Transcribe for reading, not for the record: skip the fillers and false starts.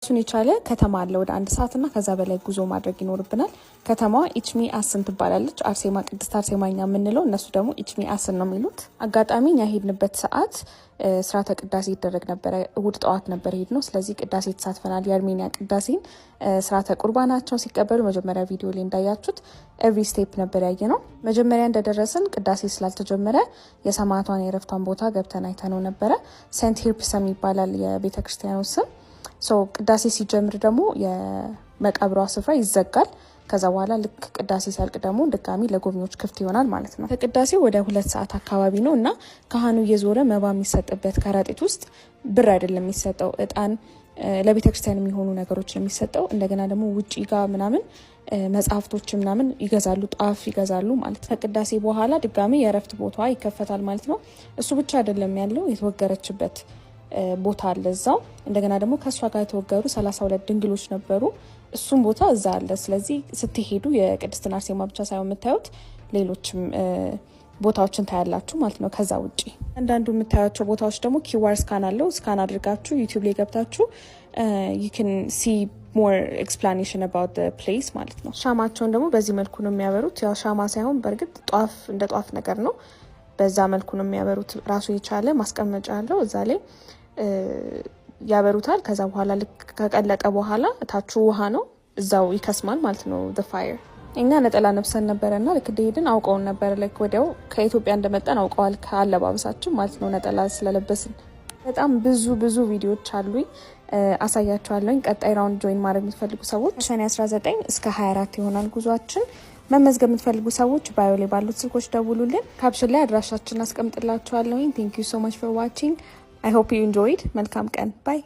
ሱን የቻለ ከተማ አለ ወደ 1 ሰዓት እና ከዛ በላይ ጉዞ ማድረግ ይኖርብናል። ከተማዋ ኢችሚ አስን ትባላለች። አርሴማ ቅድስት አርሴማኛ የምንለው እነሱ ደግሞ ኢችሚ አስን ነው የሚሉት። አጋጣሚ ኛ ሄድንበት ሰዓት ስርዓተ ቅዳሴ ይደረግ ነበር። እሁድ ጠዋት ነበር ሄድነው። ስለዚህ ቅዳሴ ተሳትፈናል። የአርሜኒያ ቅዳሴን ስርዓተ ቁርባናቸው ሲቀበሉ መጀመሪያ ቪዲዮ ላይ እንዳያችሁት ኤቭሪ ስቴፕ ነበር ያየነው። መጀመሪያ እንደደረሰን ቅዳሴ ስላልተጀመረ የሰማዕቷን የረፍቷን ቦታ ገብተን አይተነው ነበረ። ሴንት ሂርፕሰም ይባላል የቤተክርስቲያኑ ስም። ቅዳሴ ሲጀምር ደግሞ የመቃብሯ ስፍራ ይዘጋል። ከዛ በኋላ ልክ ቅዳሴ ሲያልቅ ደግሞ ድጋሚ ለጎብኚዎች ክፍት ይሆናል ማለት ነው። ከቅዳሴው ወደ 2 ሰዓት አካባቢ ነው እና ካህኑ እየዞረ መባ የሚሰጥበት ከረጢት ውስጥ ብር አይደለም የሚሰጠው፣ እጣን ለቤተክርስቲያን የሚሆኑ ነገሮች ነው የሚሰጠው። እንደገና ደግሞ ውጪ ጋር ምናምን መጽሐፍቶች ምናምን ይገዛሉ፣ ጧፍ ይገዛሉ ማለት ነው። ከቅዳሴ በኋላ ድጋሚ የእረፍት ቦታዋ ይከፈታል ማለት ነው። እሱ ብቻ አይደለም ያለው፣ የተወገረችበት ቦታ አለ እዛው። እንደገና ደግሞ ከሷ ጋር የተወገሩ 32 ድንግሎች ነበሩ። እሱም ቦታ እዛ አለ። ስለዚህ ስትሄዱ የቅድስት አርሴማ ብቻ ሳይሆን የምታዩት ሌሎችም ቦታዎችን ታያላችሁ ማለት ነው። ከዛ ውጪ አንዳንዱ የምታያቸው ቦታዎች ደግሞ ኪዋር ስካን አለው። ስካን አድርጋችሁ ዩቲዩብ ላይ ገብታችሁ you can see more explanation about the place ማለት ነው። ሻማቸውን ደግሞ በዚህ መልኩ ነው የሚያበሩት። ያው ሻማ ሳይሆን በእርግጥ ጧፍ እንደ ጧፍ ነገር ነው። በዛ መልኩ ነው የሚያበሩት። ራሱ የቻለ ማስቀመጫ አለው እዛ ላይ ያበሩታል። ከዛ በኋላ ልክ ከቀለጠ በኋላ ታቹ ውሃ ነው እዛው ይከስማል ማለት ነው the fire። እኛ ነጠላ ነብሰን ነበርና ልክ እንደሄድን አውቀውን ነበር። ልክ ወዲያው ከኢትዮጵያ እንደመጣን አውቀዋል ከአለባበሳችን ማለት ነው ነጠላ ስለለበስን። በጣም ብዙ ቪዲዮዎች አሉኝ አሳያችኋለሁ። ቀጣይ ራውንድ ጆይን ማድረግ የምትፈልጉ ሰዎች ሰኔ 19 እስከ 24 ይሆናል ጉዟችን። መመዝገብ የምትፈልጉ ሰዎች ባዮ ላይ ባሉት ስልኮች ደውሉልን። ካፕሽን ላይ አድራሻችን አስቀምጥላችኋለሁ። Thank you so much for watching. I hope you enjoyed. መልካም ቀን። Bye.